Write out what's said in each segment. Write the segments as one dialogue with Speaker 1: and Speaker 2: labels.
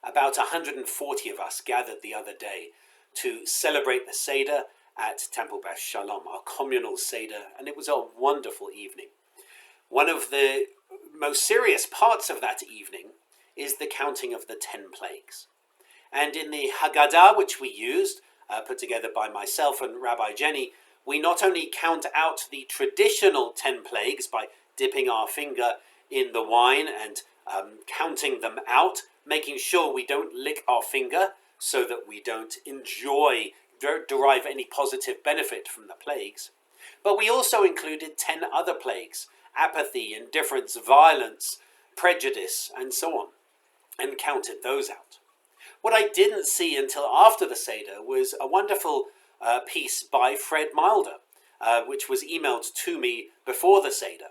Speaker 1: about 140 of us gathered the other day to celebrate the Seder at Temple Beth Shalom, our communal Seder, and it was a wonderful evening. One of the most serious parts of that evening is the counting of the 10 plagues. And in the Haggadah, which we used, put together by myself and Rabbi Jenny, we not only count out the traditional 10 plagues by dipping our finger in the wine and counting them out, making sure we don't lick our finger so that we don't derive any positive benefit from the plagues. But we also included 10 other plagues: apathy, indifference, violence, prejudice, and so on, and counted those out. What I didn't see until after the Seder was a wonderful piece by Fred Milder, which was emailed to me before the Seder.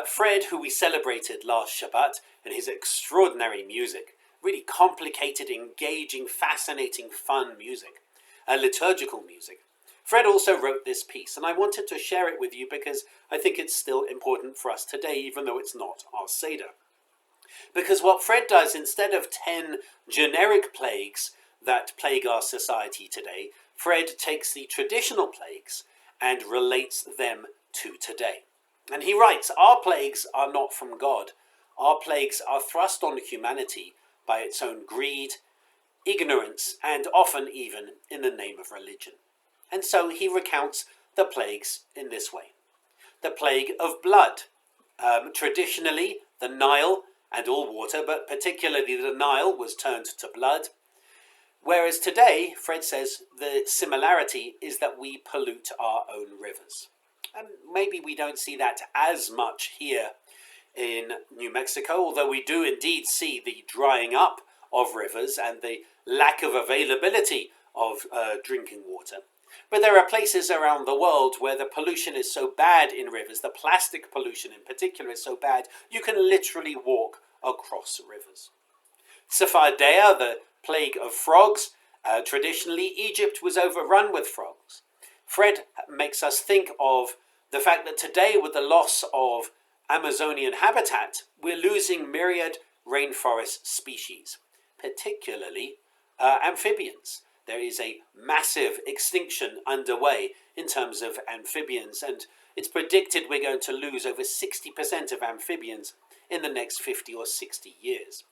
Speaker 1: Fred, who we celebrated last Shabbat, and his extraordinary music, really complicated, engaging, fascinating, fun music, liturgical music. Fred also wrote this piece, and I wanted to share it with you because I think it's still important for us today, even though it's not our Seder. Because what Fred does, instead of 10 generic plagues that plague our society today, Fred takes the traditional plagues and relates them to today. And he writes, our plagues are not from God. Our plagues are thrust on humanity by its own greed, ignorance, and often even in the name of religion. And so he recounts the plagues in this way. The plague of blood. Traditionally, the Nile and all water, but particularly the Nile, was turned to blood. Whereas today, Fred says, the similarity is that we pollute our own rivers. And maybe we don't see that as much here in New Mexico, although we do indeed see the drying up of rivers and the lack of availability of drinking water. But there are places around the world where the pollution is so bad in rivers, the plastic pollution in particular is so bad, you can literally walk across rivers. Sephardeia, the plague of frogs. Traditionally, Egypt was overrun with frogs. Fred makes us think of the fact that today, with the loss of Amazonian habitat, we're losing myriad rainforest species, particularly amphibians. There is a massive extinction underway in terms of amphibians, and it's predicted we're going to lose over 60% of amphibians in the next 50 or 60 years.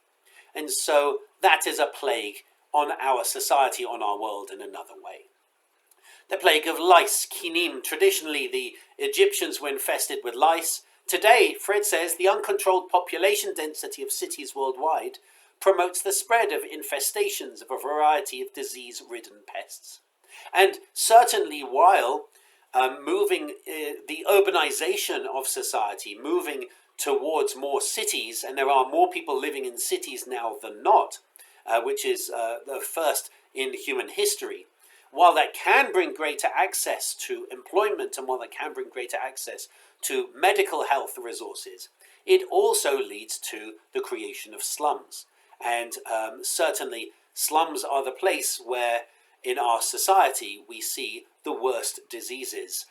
Speaker 1: And so that is a plague on our society, on our world in another way. The plague of lice, kinim. Traditionally, the Egyptians were infested with lice. Today, Fred says, the uncontrolled population density of cities worldwide promotes the spread of infestations of a variety of disease-ridden pests. And certainly while moving the urbanization of society, moving towards more cities, and there are more people living in cities now than not, which is the first in human history, while that can bring greater access to employment and while that can bring greater access to medical health resources, it also leads to the creation of slums. And certainly slums are the place where in our society we see the worst diseases,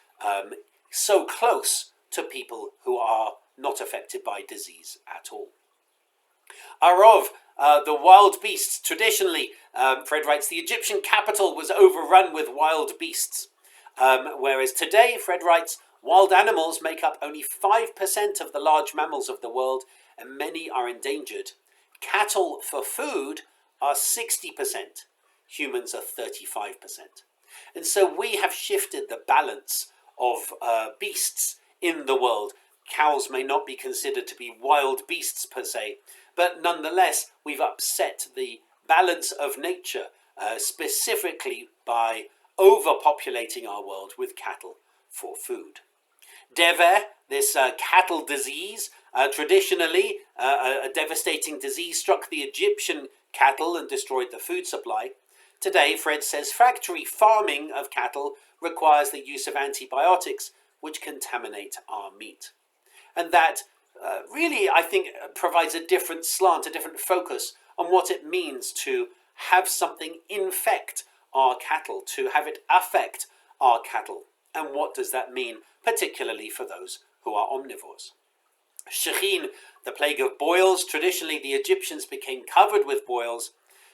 Speaker 1: so close to people who are not affected by disease at all. Arov, the wild beasts. Traditionally, Fred writes, the Egyptian capital was overrun with wild beasts. Whereas today, Fred writes, wild animals make up only 5% of the large mammals of the world, and many are endangered. Cattle for food are 60%. Humans are 35%. And so we have shifted the balance of beasts in the world. Cows may not be considered to be wild beasts per se, but nonetheless, we've upset the balance of nature, specifically by overpopulating our world with cattle for food. Dever, this cattle disease, traditionally a devastating disease, struck the Egyptian cattle and destroyed the food supply. Today, Fred says, factory farming of cattle requires the use of antibiotics which contaminate our meat. And that really, I think, provides a different slant, a different focus on what it means to have something infect our cattle, to have it affect our cattle. And what does that mean, particularly for those who are omnivores? Shechin, the plague of boils. Traditionally, the Egyptians became covered with boils.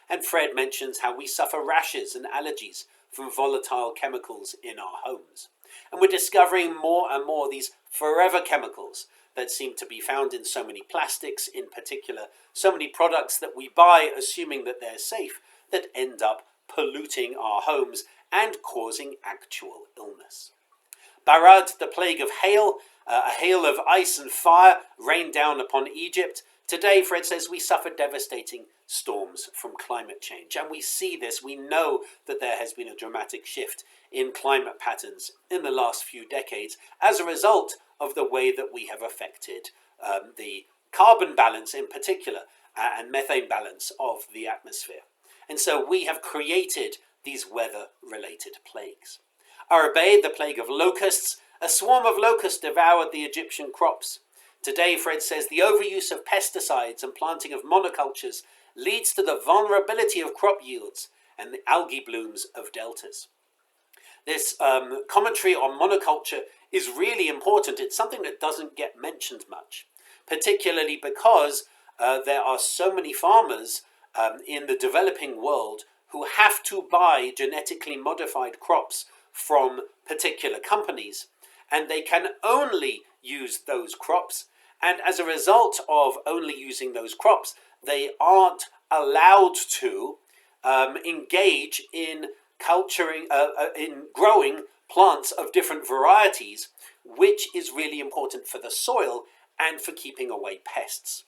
Speaker 1: And Fred mentions how we suffer rashes and allergies from volatile chemicals in our homes. And we're discovering more and more these forever chemicals that seem to be found in so many plastics in particular, so many products that we buy assuming that they're safe, that end up polluting our homes and causing actual illness. Barad, the plague of hail, a hail of ice and fire rained down upon Egypt. Today, Fred says, we suffer devastating storms from climate change. And we see this, we know that there has been a dramatic shift in climate patterns in the last few decades as a result of the way that we have affected the carbon balance in particular and methane balance of the atmosphere. And so we have created these weather-related plagues. Arabay, the plague of locusts, a swarm of locusts devoured the Egyptian crops. Today, Fred says, the overuse of pesticides and planting of monocultures leads to the vulnerability of crop yields and the algae blooms of deltas. This commentary on monoculture is really important. It's something that doesn't get mentioned much, particularly because there are so many farmers in the developing world who have to buy genetically modified crops from particular companies, and they can only use those crops. And as a result of only using those crops, they aren't allowed to engage in in growing plants of different varieties, which is really important for the soil and for keeping away pests.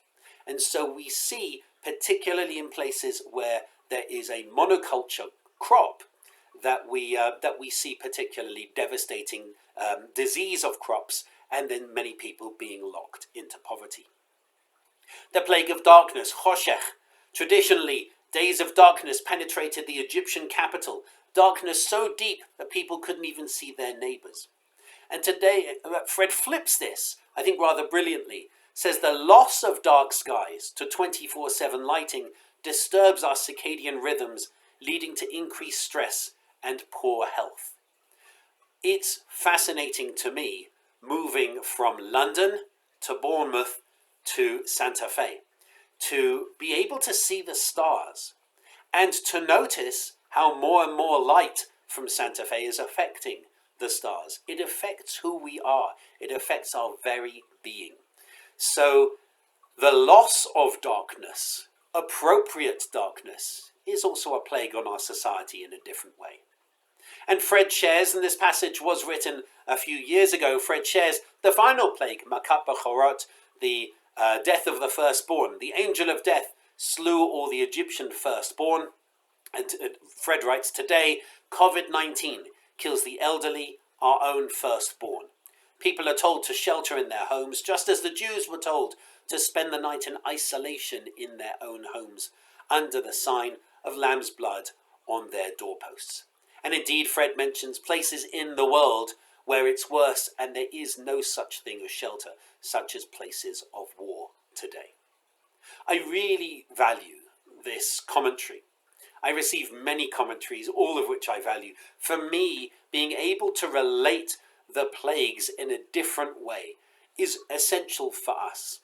Speaker 1: And so we see, particularly in places where there is a monoculture crop, that we see particularly devastating disease of crops, and then many people being locked into poverty. The plague of darkness, Choshech. Traditionally, days of darkness penetrated the Egyptian capital, darkness so deep that people couldn't even see their neighbors. And today, Fred flips this, I think rather brilliantly, says the loss of dark skies to 24/7 lighting disturbs our circadian rhythms, leading to increased stress and poor health. It's fascinating to me, moving from London to Bournemouth to Santa Fe, to be able to see the stars and to notice how more and more light from Santa Fe is affecting the stars. It affects who we are. It affects our very being. So the loss of darkness, appropriate darkness, is also a plague on our society in a different way. And Fred shares, and this passage was written a few years ago, Fred shares the final plague, Makat Bechorot, the death of the firstborn. The angel of death slew all the Egyptian firstborn. And Fred writes, today, COVID-19 kills the elderly, our own firstborn. People are told to shelter in their homes, just as the Jews were told to spend the night in isolation in their own homes, under the sign of lamb's blood on their doorposts. And indeed, Fred mentions places in the world where it's worse, and there is no such thing as shelter, such as places of war today. I really value this commentary. I receive many commentaries, all of which I value. For me, being able to relate the plagues in a different way is essential for us,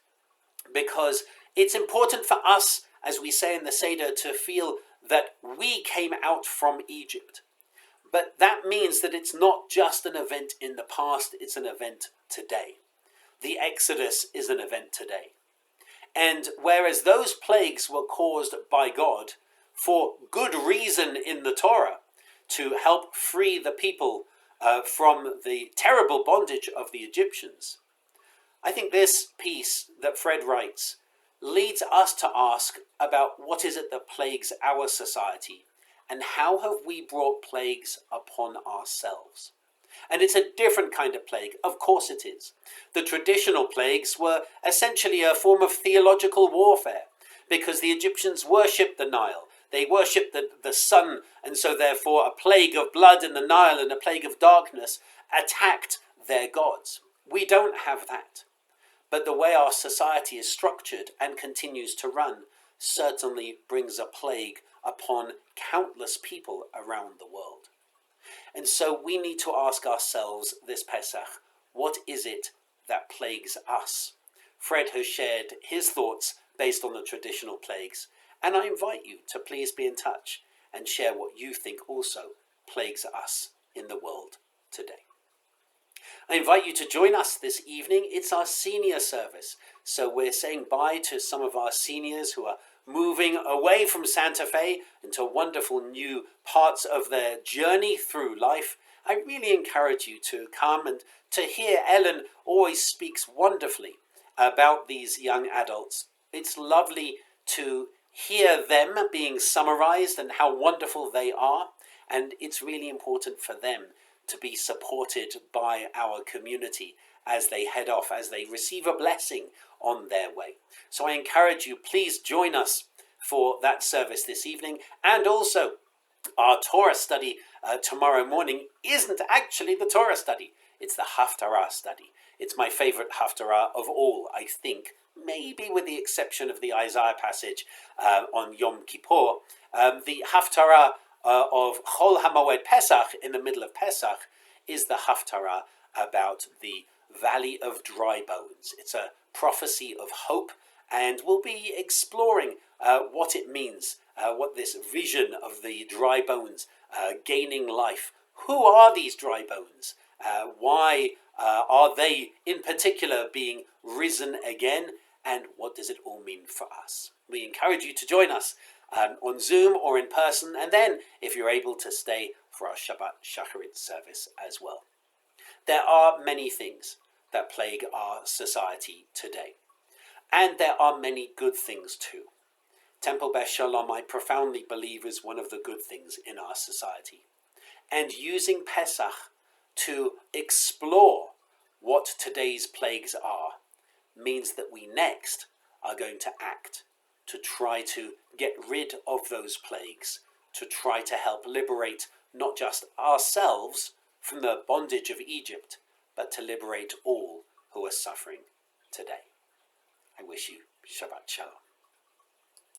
Speaker 1: because it's important for us, as we say in the Seder, to feel that we came out from Egypt. But that means that it's not just an event in the past, it's an event today. The Exodus is an event today. And whereas those plagues were caused by God for good reason in the Torah, to help free the people from the terrible bondage of the Egyptians, I think this piece that Fred writes leads us to ask about what is it that plagues our society, and how have we brought plagues upon ourselves? And it's a different kind of plague, of course it is. The traditional plagues were essentially a form of theological warfare, because the Egyptians worshipped the Nile. They worshipped the sun, and so therefore a plague of blood in the Nile and a plague of darkness attacked their gods. We don't have that. But the way our society is structured and continues to run certainly brings a plague upon countless people around the world. And so we need to ask ourselves this Pesach, what is it that plagues us? Fred has shared his thoughts based on the traditional plagues, and I invite you to please be in touch and share what you think also plagues us in the world today. I invite you to join us this evening. It's our senior service, so we're saying bye to some of our seniors who are moving away from Santa Fe into wonderful new parts of their journey through life. I really encourage you to come and to hear. Ellen always speaks wonderfully about these young adults. It's lovely to hear them being summarized and how wonderful they are, and it's really important for them to be supported by our community as they head off, as they receive a blessing on their way. So I encourage you, please join us for that service this evening. And also, our Torah study tomorrow morning isn't actually the Torah study. It's the Haftarah study. It's my favorite Haftarah of all, I think, maybe with the exception of the Isaiah passage on Yom Kippur. The Haftarah of Chol HaMoed Pesach, in the middle of Pesach, is the Haftarah about the Valley of Dry Bones. It's a prophecy of hope, and we'll be exploring what it means, what this vision of the dry bones gaining life. Who are these dry bones? Why are they in particular being risen again? And what does it all mean for us? We encourage you to join us on Zoom or in person, and then if you're able to stay for our Shabbat Shacharit service as well. There are many things that plague our society today, and there are many good things too. Temple Beth Shalom, I profoundly believe, is one of the good things in our society. And using Pesach to explore what today's plagues are means that we next are going to act to try to get rid of those plagues, to try to help liberate not just ourselves from the bondage of Egypt, but to liberate all who are suffering today. I wish you Shabbat Shalom.